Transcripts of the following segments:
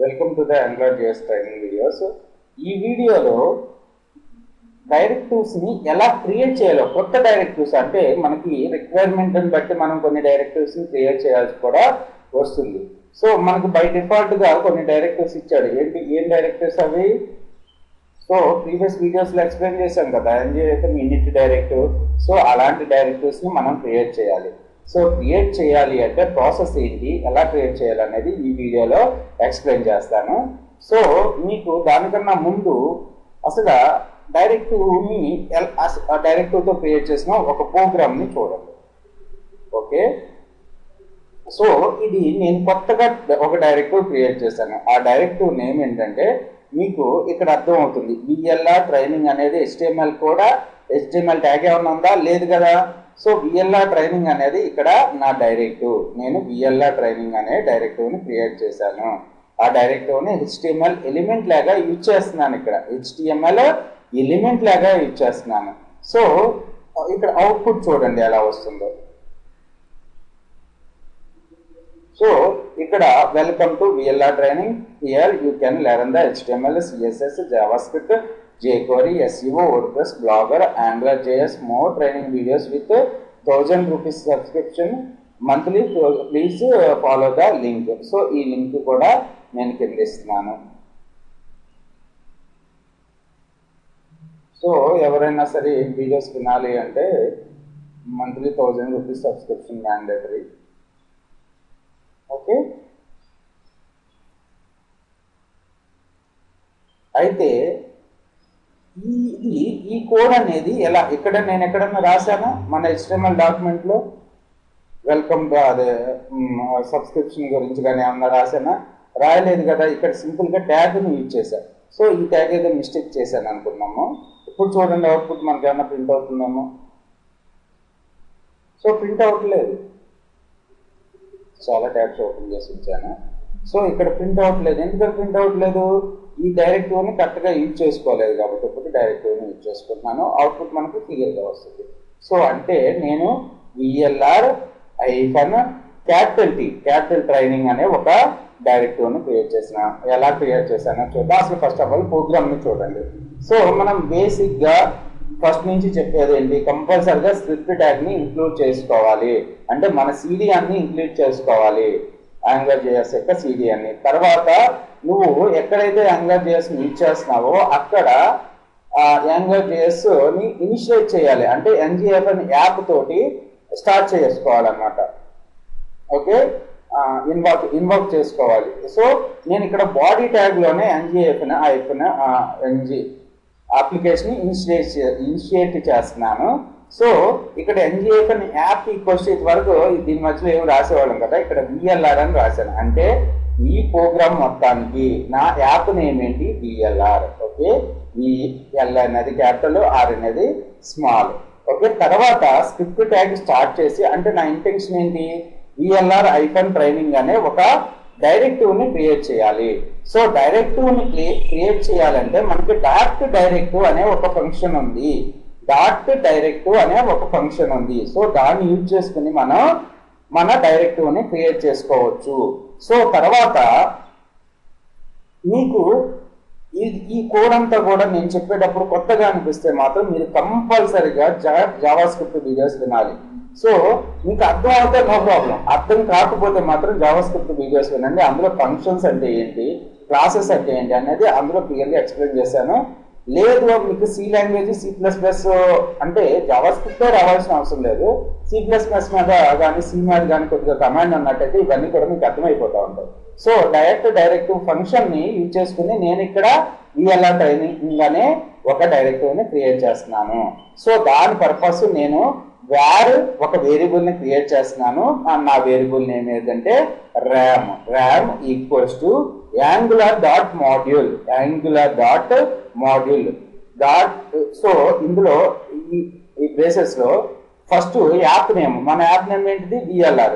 Welcome to the AngularJS training videos. ఈ వీడియోలో డైరెక్టివ్స్ని ఎలా క్రియేట్ చేయాలో, కొత్త డైరెక్టివ్స్ అంటే మనకి రిక్వైర్మెంట్ని బట్టి మనం కొన్ని డైరెక్టివ్స్ని క్రియేట్ చేయాల్సి కూడా వస్తుంది. సో మనకు బై డిఫాల్ట్గా కొన్ని డైరెక్టివ్స్ ఇచ్చాడు. ఏం డైరెక్టివ్స్ అవి? సో ప్రీవియస్ వీడియోస్లో ఎక్స్ప్లెయిన్ చేశాం కదా, ఇనిట్ డైరెక్టివ్. సో అలాంటి డైరెక్టివ్స్ని మనం క్రియేట్ చేయాలి. సో క్రియేట్ చేయాలి అంటే ప్రాసెస్ ఏంటి, ఎలా క్రియేట్ చేయాలి అనేది ఈ వీడియోలో ఎక్స్ప్లెయిన్ చేస్తాను. సో మీకు దానికన్నా ముందు అసలు డైరెక్టివ్తో క్రియేట్ చేసిన ఒక ప్రోగ్రామ్ని చూడండి. ఓకే, సో ఇది నేను కొత్తగా ఒక డైరెక్టివ్ క్రియేట్ చేశాను. ఆ డైరెక్టివ్ నేమ్ ఏంటంటే మీకు ఇక్కడ అర్థం అవుతుంది. VLR ట్రైనింగ్ అనేది HTML కూడా HTML ట్యాగ్ ఏమన్నా ఉందా? లేదు కదా. సో VLR ట్రైనింగ్ అనేది ఇక్కడ నా డైరెక్టివ్. నేను VLR ట్రైనింగ్ అనే డైరెక్టివ్ని క్రియేట్ చేశాను. ఆ డైరెక్టివ్ని HTML ఎలిమెంట్ లాగా యూజ్ చేస్తున్నాను. ఇక్కడ HTML ఎలిమెంట్ లాగా యూజ్ చేస్తున్నాను. సో ఇక్కడ అవుట్పుట్ చూడండి ఎలా వస్తుందో. సో ఇక్కడ welcome to VLR training. Here you can learn the HTML, CSS, JavaScript, jQuery, SEO, WordPress, Blogger, AngularJS, more training videos with 1000 rupees subscription monthly. Please follow the link. So ఈ link కూడా నేను కింద ఇస్తున్నాను. So ఎవరైనా సరే videos వినాలి అంటే monthly 1000 rupees subscription mandatory. Okay, అయితే ఈ కోడ్ అనేది ఎలా, ఇక్కడ నేను ఎక్కడన్నా రాశాను మన HTML డాక్యుమెంట్లో వెల్కమ్ అదే సబ్స్క్రిప్షన్ గురించి కానీ ఏమన్నా రాశానా? రాయలేదు కదా. ఇక్కడ సింపుల్గా ట్యాగ్ని యూజ్ చేశాను. సో ఈ ట్యాగ్ ఏదో మిస్టేక్ చేశాను అనుకున్నాము. ఇప్పుడు చూడండి అవుట్పుట్ మనకి ఏమన్నా ప్రింట్ అవుతుందేమో. సో ప్రింట్ అవ్వట్లేదు. చాలా ట్యాగ్స్ ఓపెన్ చేసి ఉంచాను. సో ఇక్కడ ప్రింట్ అవ్వట్లేదు. ఎందుకంటే ప్రింట్ అవ్వట్లేదు, ఈ డైరెక్టివ్ని కరెక్ట్గా యూజ్ చేసుకోలేదు కాబట్టి ఇప్పుడు డైరెక్టివ్ని యూజ్ చేసుకుంటున్నాను. అవుట్పుట్ మనకు క్లియర్గా వస్తుంది. సో అంటే నేను VLR క్యాపిటల్ ట్రైనింగ్ అనే ఒక డైరెక్టివ్ని క్రియేట్ చేసిన. ఎలా క్రియేట్ చేశానో చూద్దాం. అసలు ఫస్ట్ ఆఫ్ ఆల్ ప్రోగ్రామ్ని చూడండి. సో మనం బేసిక్గా ఫస్ట్ నుంచి చెప్పేది ఏంటి, కంపల్సరిగా స్క్రిప్ట్ ట్యాగ్ని ఇంక్లూడ్ చేసుకోవాలి. అంటే మన CDన్ని ఇంక్లూడ్ చేసుకోవాలి, AngularJS యొక్క CDన్ని. తర్వాత నువ్వు ఎక్కడైతే AngularJSని యూజ్ చేస్తున్నావో అక్కడ AngularJSని ఇనిషియేట్ చేయాలి. అంటే NGF అనే యాప్ తోటి స్టార్ట్ చేసుకోవాలన్నమాట. ఓకే, ఇన్వాల్వ్ చేసుకోవాలి. సో నేను ఇక్కడ బాడీ ట్యాగ్లోనే NG అప్లికేషన్ ఇనిషియేట్ చేస్తున్నాను. సో ఇక్కడ NGF అనే యాప్ ఈక్వల్ వరకు దీని మధ్యలో ఏమి రాసేవాళ్ళం కదా, ఇక్కడ VLR అని రాశాను. అంటే ఈ ప్రోగ్రామ్ మొత్తానికి నా యాప్ నేమ్ ఏంటి? VLR. ఓకే, VL అనేది క్యాపిటల్, R అనేది స్మాల్. ఓకే, తర్వాత స్క్రిప్ట్ ట్యాగ్ స్టార్ట్ చేసి, అంటే నా ఇంటెన్షన్ ఏంటి, VLR ట్రైనింగ్ అనే ఒక డైరెక్టివ్ని క్రియేట్ చేయాలి. సో డైరెక్టివ్ని క్రియేట్ చేయాలంటే మనకి డైరెక్టివ్ అనే ఒక ఫంక్షన్ ఉంది. సో దాన్ని యూజ్ చేసుకుని మనం మన డైరెక్టివ్ని క్రియేట్ చేసుకోవచ్చు. సో తర్వాత మీకు ఈ కోడ్ అంతా కూడా నేను చెప్పేటప్పుడు కొత్తగా అనిపిస్తే మాత్రం మీరు కంపల్సరిగా జావాస్క్రిప్ట్ వీడియోస్ వినాలి. సో మీకు అర్థం అవుతే నో ప్రాబ్లం, అర్థం కాకపోతే మాత్రం జావాస్క్రిప్ట్ వీడియోస్ వినండి. అందులో ఫంక్షన్స్ అంటే ఏంటి, క్లాసెస్ అంటే ఏంటి అనేది అందులో క్లియర్గా ఎక్స్ప్లెయిన్ చేశాను. లేదు మీకు C లాంగ్వేజ్, C++ అంటే జావాస్క్రిప్ట్ రావాల్సిన అవసరం లేదు. C++ మీద కానీ C మీద కానీ కొద్దిగా కమాండ్ అన్నట్టయితే ఇవన్నీ కూడా మీకు అర్థమైపోతూ ఉంటాయి. సో డైరెక్టివ్ ఫంక్షన్ని యూజ్ చేసుకుని నేను ఇక్కడ VLR ట్రైనింగ్ అనే ఒక డైరెక్టివ్ని క్రియేట్ చేస్తున్నాను. సో దాని పర్పస్ నేను ఒక వేరియబుల్ని క్రియేట్ చేస్తున్నాను. నా వేరియబుల్ నేమ్ ఏంటంటే RAM equals to angular.module. So ఇందులో ఈ బ్రేసెస్లో ఫస్ట్ యాప్ నేమ్, మన యాప్ నేమ్ ఏంటిది? VLR,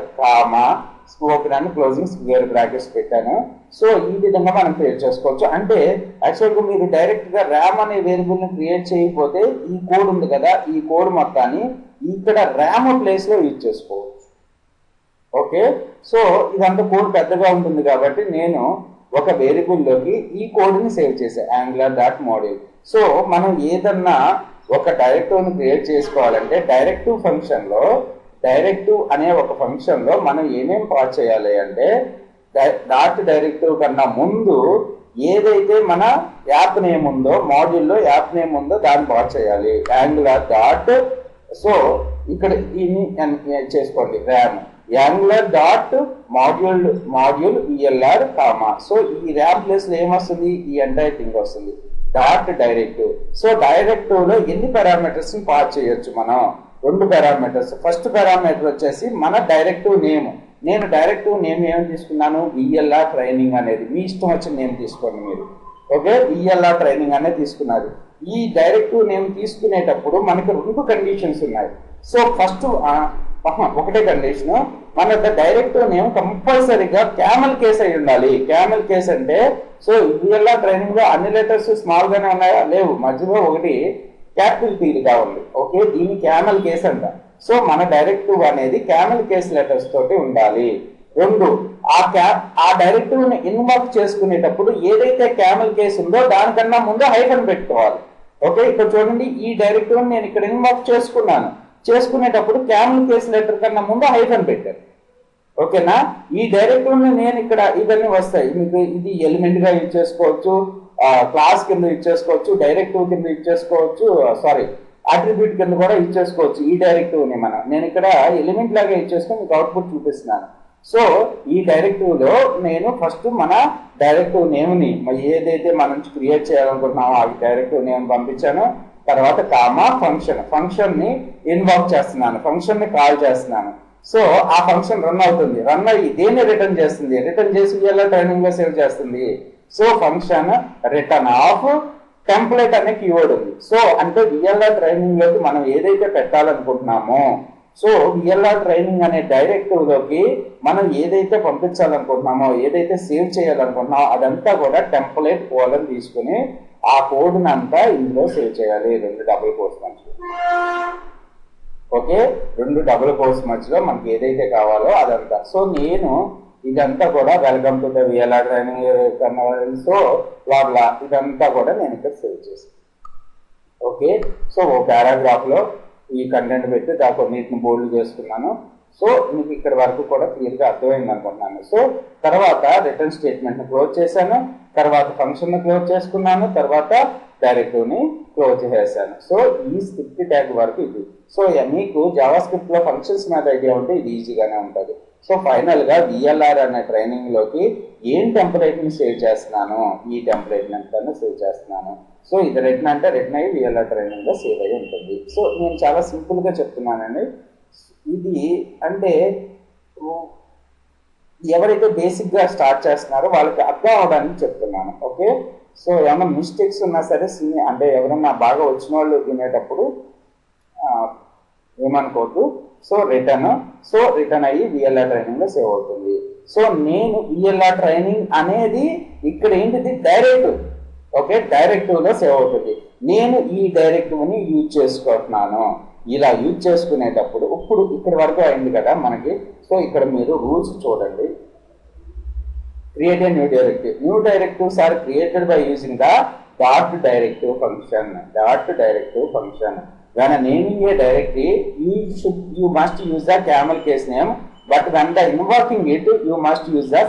స్పోకెన్ అని క్లోజింగ్ స్క్వేర్ బ్రాకెట్స్ పెట్టాను. సో ఈ విధంగా మనం క్రియేట్ చేసుకోవచ్చు. అంటే యాక్చువల్గా మీరు డైరెక్ట్గా ర్యామ్ అనే వేరియబుల్ని క్రియేట్ చేయకపోతే ఈ కోడ్ ఉంది కదా, ఈ కోడ్ మొత్తాన్ని ఇక్కడ ర్యామ్ ప్లేస్లో యూజ్ చేసుకోవచ్చు. ఓకే, సో ఇదంతా కోడ్ పెద్దగా ఉంటుంది కాబట్టి నేను ఒక వేరియబుల్ లోకి ఈ కోడ్ ని సేవ్ చేసా యాంగులర్ డాట్ మాడ్యూల్. సో మనం ఏదన్నా ఒక డైరెక్టివ్ ని క్రియేట్ చేసుకోవాలంటే డైరెక్టివ్ ఫంక్షన్ లో డైరెక్టివ్ అనే ఒక ఫంక్షన్ లో మనం ఏమేమి పాస్ చేయాలి అంటే డాట్ డైరెక్టివ్ కన్నా ముందు ఏదైతే మన యాప్ నేమ్ ఉందో మాడ్యూల్లో యాప్ నేమ్ ఉందో దాన్ని పాస్ చేయాలి యాంగులర్ డాట్. సో ఇక్కడ దీన్ని చేసుకోండి RAM angular dot module VLR comma. So ఈ ర్యామ్ ప్లేస్ లో ఏమొస్తుంది ఈ ఎంటైర్ థింగ్ వస్తుంది డాట్ డైరెక్టివ్. సో డైరెక్టివ్ లో ఎన్ని పారామీటర్స్ ని పాస్ చేయొచ్చు మనం 2 పారామీటర్స్. ఫస్ట్ పారామీటర్ వచ్చేసి మన డైరెక్టివ్ నేమ్. నేను డైరెక్టివ్ నేమ్ ఏమి తీసుకున్నాను విఎల్ఆర్ ట్రైనింగ్ అనేది. మీ ఇష్టం వచ్చిన నేమ్ తీసుకోండి మీరు. ఓకే విఎల్ఆర్ ట్రైనింగ్ అనేది తీసుకున్నారు. ఈ డైరెక్టివ్ నేమ్ తీసుకునేటప్పుడు మనకి 2 కండిషన్స్ ఉన్నాయి. సో ఫస్ట్ ఒకటే కండిషన్ మన డైరెక్టివ్ నేమ్ కంపల్సరీగా క్యామెల్ కేస్ అయి ఉండాలి. క్యామెల్ కేస్ అంటే సో విఎల్ఆర్ ట్రైనింగ్ లో అన్ని లెటర్స్ స్మాల్ గానే ఉన్నాయా లేవు, మధ్యలో ఒకటి క్యాపిటల్ టీగా ఉంది. ఓకే దీన్ని క్యామెల్ కేస్ అంట. సో మన డైరెక్టివ్ అనేది క్యామెల్ కేస్ లెటర్స్ తోటి ఉండాలి. 2 ఆ డైరెక్టివ్ ని ఇన్వాల్వ్ చేసుకునేటప్పుడు ఏదైతే క్యామెల్ కేస్ ఉందో దానికన్నా ముందు హైఫన్ పెట్టుకోవాలి. ఓకే ఇక్కడ చూడండి ఈ డైరెక్టివ్ నేను ఇక్కడ ఇన్వాల్వ్ చేసుకునేటప్పుడు క్యామెల్ కేస్ లెటర్ కన్నా ముందు హైఫన్ పెట్టాను. ఓకేనా ఈ డైరెక్టివ్ ని నేను ఇక్కడ ఇవన్నీ వస్తాయి మీకు. ఇది ఎలిమెంట్ గా యూజ్ చేసుకోవచ్చు, క్లాస్ కింద యూజ్ చేసుకోవచ్చు, డైరెక్టివ్ కింద యూజ్ చేసుకోవచ్చు, సారీ అట్రిబ్యూట్ కింద కూడా యూజ్ చేసుకోవచ్చు. ఈ డైరెక్టివ్ ని నేను ఇక్కడ ఎలిమెంట్ లాగా యూజ్ చేసుకొని మీకు అవుట్పుట్ చూపిస్తున్నాను. సో ఈ డైరెక్టివ్ లో నేను ఫస్ట్ మన డైరెక్టివ్ నేమ్ ని ఏదైతే మనం క్రియేట్ చేయాలనుకుంటున్నామో ఆ డైరెక్టివ్ నేమ్ పంపించాను. తర్వాత కామా ఫంక్షన్ ని ఇన్వాల్వ్ చేస్తున్నాను, ఫంక్షన్ ని కాల్ చేస్తున్నాను. సో ఆ ఫంక్షన్ రన్ అవుతుంది. రన్ అయ్యి దేన్ని రిటర్న్ చేస్తుంది, రిటర్న్ చేసి విఎల్ఆర్ ట్రైనింగ్ లో సేవ్ చేస్తుంది. So function return of template అనే కీవర్డ్ ఉంది. సో అంటే విఎల్ఆర్ ట్రైనింగ్ లోకి మనం ఏదైతే పెట్టాలనుకుంటున్నామో సో విఎల్ఆర్ ట్రైనింగ్ అనే డైరెక్టివ్ లోకి మనం ఏదైతే పంపించాలనుకుంటున్నామో ఏదైతే సేవ్ చేయాలనుకుంటున్నామో అదంతా కూడా టెంప్లెట్ కోలన్ తీసుకుని ఆ కోడ్ అంతా ఇందులో సేవ్ చేయాలి 2 డబుల్ కోట్స్ మధ్యలో. ఓకే 2 డబుల్ కోట్స్ మధ్యలో మనకి ఏదైతే కావాలో అదంతా. సో నేను ఇదంతా కూడా welcome to the VLR training so వాళ్ళ ఇదంతా కూడా నేను ఇక్కడ సేవ్ చేశాను. ఓకే సో ఓ పారాగ్రాఫ్ లో ఈ కంటెంట్ పెట్టి దాని కొన్నిటిని బోల్డ్ చేసుకున్నాను. సో మీకు ఇక్కడ వరకు కూడా క్లియర్ గా అర్థమైంది అనుకుంటున్నాను. సో తర్వాత రిటర్న్ స్టేట్మెంట్ ని క్లోజ్ చేశాను, తర్వాత ఫంక్షన్ ని క్లోజ్ చేసుకున్నాను, తర్వాత డైరెక్టివ్ ని క్లోజ్ చేసేసాను. సో ఈ స్క్రిప్ట్ ట్యాగ్ వరకు ఇది. సో మీకు జావా స్క్రిప్ట్ లో ఫంక్షన్స్ మీద ఐడియా ఉంటే ఇది ఈజీగానే ఉంటుంది. సో ఫైనల్ గా విఎల్ఆర్ అనే ట్రైనింగ్ లోకి ఏం టెంప్లెట్ ని సేవ్ చేస్తున్నాను, ఈ టెంప్లెట్ ని అంతా సేవ్ చేస్తున్నాను. సో ఇది రిటర్న్ అంటే రిటర్న్ అయ్యి విఎల్ఆర్ ట్రైనింగ్ లో సేవ్ అయ్యి ఉంటుంది. సో నేను చాలా సింపుల్ గా చెప్తున్నానండి. ఇది అంటే ఎవరైతే బేసిక్ గా స్టార్ట్ చేస్తున్నారో వాళ్ళకి అర్థం అవడానికి చెప్తున్నాను. ఓకే సో ఏమన్నా మిస్టేక్స్ ఉన్నా సరే అంటే ఎవరన్నా బాగా వచ్చిన వాళ్ళు వినేటప్పుడు ఏమనుకోవద్దు. సో రిటర్న్ అయ్యి విఎల్ఆర్ ట్రైనింగ్ లో సేవ్ అవుతుంది. సో నేను విఎల్ఆర్ ట్రైనింగ్ అనేది ఇక్కడ ఏంటిది డైరెక్టివ్. ఓకే డైరెక్టివ్ లో సేవ్ అవుతుంది. నేను ఈ డైరెక్టివ్ ని యూజ్ చేసుకుంటున్నాను. ఇలా యూజ్ చేసుకునేటప్పుడు ఇప్పుడు ఇక్కడ వరకు అయింది కదా మనకి. సో ఇక్కడ మీరు రూల్స్ చూడండి. Create a new directives are created by using the .directive function. When naming a directory, you must use the camel case name, but when the invoking it, you must use the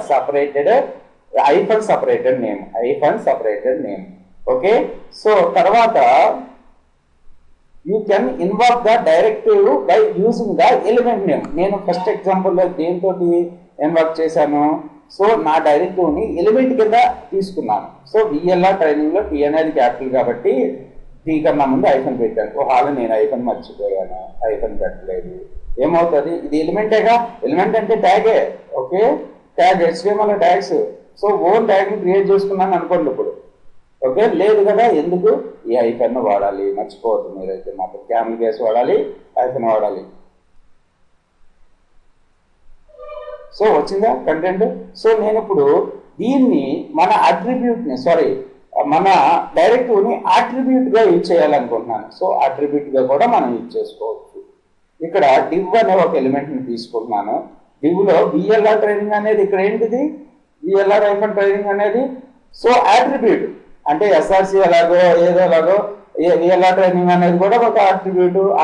hyphen separated name. Okay, so tarvata you can invoke the directive by using the element name. Nenu first example lo dentoti invoke chesanu. So నా directive ని element కింద తీసుకున్నాను. So VLR training లో tea అనేది capital కాబట్టి tea కన్నా ముందు hyphen పెట్టాను. ఓహాలు నేను ఐఫన్ మర్చిపోయాను, ఐఫన్ పెట్టలేదు. ఏమవుతుంది ఇది ఎలిమెంటేగా, ఎలిమెంట్ అంటే ట్యాగే. Okay tag HTML tags. So own tag ని క్రియేట్ చేసుకున్నాను అనుకోండి ఇప్పుడు. ఓకే లేదు కదా, ఎందుకు ఈ ఐఫన్ వాడాలి మర్చిపోవద్దు మీరైతే. మాత్రం క్యామెల్ కేస్ వాడాలి, ఐఫన్ వాడాలి. సో వచ్చిందా కంటెంట్. సో నేను ఇప్పుడు దీన్ని మన మన డైరెక్టివ్ ని అట్రిబ్యూట్ గా యూజ్ చేయాలనుకుంటున్నాను. సో అట్రిబ్యూట్ గా కూడా మనం యూజ్ చేసుకోవచ్చు. ఇక్కడ div అనే ఒక ఎలిమెంట్ ని తీసుకుంటున్నాను. div లో విఎల్ఆర్ ట్రైనింగ్ అనేది ఇక్కడ ఏంటిది విఎల్ఆర్ హైఫన్ ట్రైనింగ్ అనేది. సో అట్రిబ్యూట్ అంటే ఎస్ఆర్సి ఎలాగో ఏదో ఎలాగో విఎల్ఆర్ ట్రైనింగ్ అనేది కూడా ఒక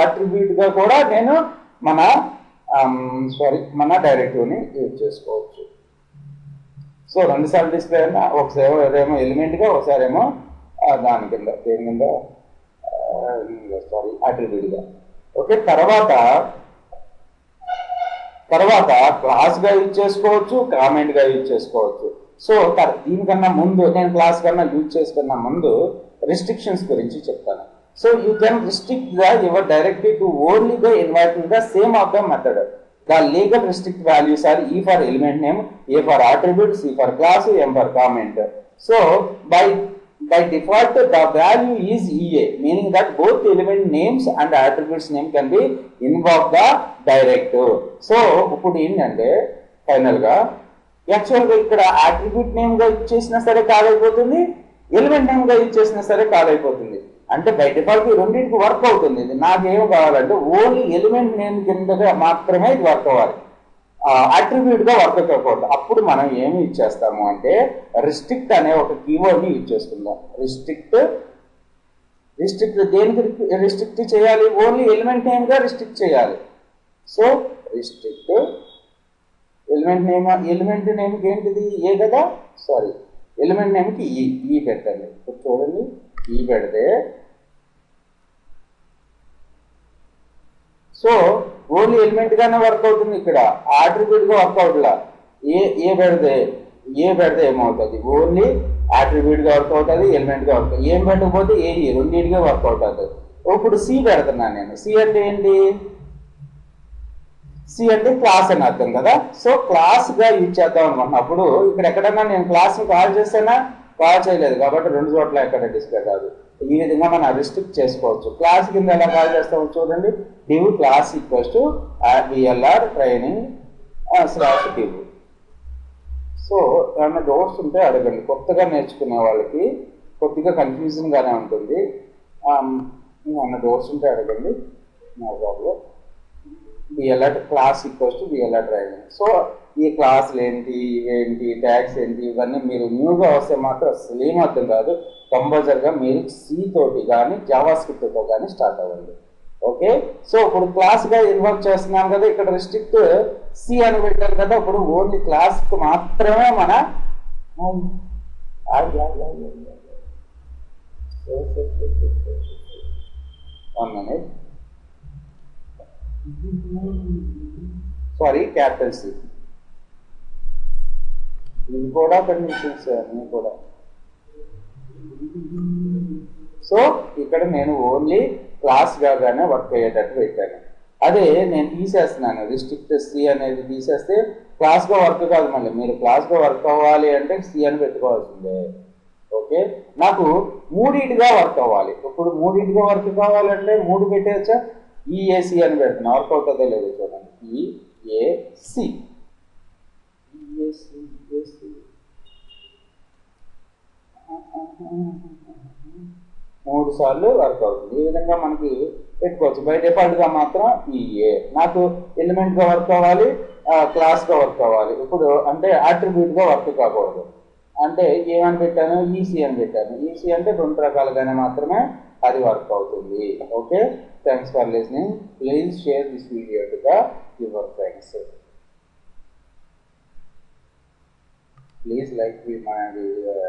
అట్రిబ్యూట్ గా కూడా నేను మన డైరెక్టివ్ని యూజ్ చేసుకోవచ్చు. సో రెండుసార్లు డిస్ప్లే అయినా ఒకసారి ఏమో ఎలిమెంట్ గా ఒకసారి ఏమో దాని కింద దేని కింద అట్రిబ్యూట్ గా. ఓకే, తర్వాత క్లాస్ గా యూజ్ చేసుకోవచ్చు, కామెంట్ గా యూజ్ చేసుకోవచ్చు. సో దీనికన్నా ముందు నేను క్లాస్ కన్నా యూజ్ చేసుకున్న ముందు రిస్ట్రిక్షన్స్ గురించి చెప్తాను. So you can restrict your directive to only the inviting the same of the method. The legal restrict values are E for element name, A for attribute, C for class, M for comment. So by default the value is EA, meaning that both element names and attributes name can be invoked the directive. So ఇప్పుడు ఏంటంటే final గా actual గా ఇక్కడ attribute name గా use చేసినా సరే call అయిపోతుంది, element name గా యూజ్ చేసినా సరే కాల్ అయిపోతుంది. అంటే బై డిఫాల్ట్ ఈ రెండింటికి వర్క్ అవుతుంది. ఇది నాకేం కావాలంటే ఓన్లీ ఎలిమెంట్ నేమ్ కిందగా మాత్రమే ఇది వర్క్ అవ్వాలి, అట్రిబ్యూట్ గా వర్క్ అవ్వకూడదు. అప్పుడు మనం ఏమి యూజ్ చేస్తాము అంటే రిస్ట్రిక్ట్ అనే ఒక కీవర్డ్ ని యూజ్ చేసుకుందాం. రిస్ట్రిక్ట్ దేనికి రిస్ట్రిక్ట్ చేయాలి? ఓన్లీ ఎలిమెంట్ నేమ్ గా రిస్ట్రిక్ట్ చేయాలి. సో రిస్ట్రిక్ట్ ఎలిమెంట్ నేమ్కి ఏంటిది? ఏ కదా, సారీ ఎలిమెంట్ నేమ్కి ఈ పెట్టండి. ఇప్పుడు చూడండి, ఈ పెడితే సో ఓన్లీ ఎలిమెంట్ గానే వర్క్ అవుతుంది. ఇక్కడ అట్రిబ్యూట్ గా వర్క్ అవుట్లా. ఏ పెడితే ఏమవుతుంది? ఓన్లీ అట్రిబ్యూట్ గా వర్క్ అవుతుంది, ఎలిమెంట్ గా వర్క్. ఏం పెట్టకపోతే రెండింటిగా వర్క్ అవుట్ అవుతుంది. ఇప్పుడు సి పెడుతున్నాను నేను. సి అంటే ఏంటి? సి అంటే క్లాస్ అని అర్థం కదా. సో క్లాస్ గా యూజ్ చేద్దాం అనుకున్నప్పుడు ఇక్కడ ఎక్కడన్నా నేను క్లాస్ ని కాల్ చేసానా? కాల్ చేయలేదు కాబట్టి రెండు చోట్ల ఎక్కడ డిస్ప్లే కాదు. ఈ విధంగా మనం రిస్ట్రిక్ట్ చేసుకోవచ్చు. క్లాస్ కింద ఎలా కాల్ చేస్తామో చూడండి. div class equals to VLR training / div. So ఏమైనా డౌట్స్ ఉంటే అడగండి. కొత్తగా నేర్చుకునే వాళ్ళకి కొద్దిగా కన్ఫ్యూజన్ గానే ఉంటుంది. ఏమైనా డౌట్స్ ఉంటే అడగండి, no problem. VLR class equals to VLR training. So ఈ క్లాసులు ఏంటి, ఇవేంటి, ట్యాగ్స్ ఏంటి, ఇవన్నీ మీరు న్యూగా వస్తే మాత్రం అసలు ఏం అర్థం కాదు. కంపల్సరిగా మీరు సి తోటి కానీ జావా స్క్రిప్ట్ తో కానీ స్టార్ట్ అవ్వండి. ఓకే, సో ఇప్పుడు క్లాస్ గా ఇన్వర్క్ చేస్తున్నాం కదా. ఇక్కడ రిస్ట్రిక్ట్ సి అని పెట్టారు కదా. ఇప్పుడు ఓన్లీ క్లాస్ కు మాత్రమే మన సారీ క్యాపిటల్ సి. ఇవి కూడా కండిషన్స్ అన్నీ కూడా. సో ఇక్కడ నేను ఓన్లీ క్లాస్ గానే వర్క్ అయ్యేటట్టు పెట్టాను. అదే నేను తీసేస్తున్నాను, రిస్ట్రిక్ట్ సి అనేది తీసేస్తే క్లాస్ గా వర్క్ కాదు. మళ్ళీ మీరు క్లాస్ గా వర్క్ అవ్వాలి అంటే సి అని పెట్టుకోవాల్సిందే. ఓకే, నాకు మూడింటిగా వర్క్ అవ్వాలి. ఇప్పుడు మూడింటిగా వర్క్ కావాలంటే 3 పెట్టేచ్చా? ఈఏసి అని పెడుతున్నా. వర్క్ అవుతుందో లేదో చూడండి. ఈఏసి 3 సార్లు వర్క్ అవుతుంది. ఈ విధంగా మనకి పెట్టుకోవచ్చు. బై డిఫాల్ట్ గా మాత్రం ఈఏ. నాకు ఎలిమెంట్ గా వర్క్ అవ్వాలి, క్లాస్ గా వర్క్ అవ్వాలి. ఇప్పుడు అంటే అట్రిబ్యూట్ గా వర్క్ కాకూడదు. అంటే ఏమని పెట్టాను? ఈసీ అని పెట్టాను. ఈసీ అంటే 2 రకాలుగానే మాత్రమే అది వర్క్ అవుతుంది. Okay, thanks for listening. Please share this video to your friends. Please like my video.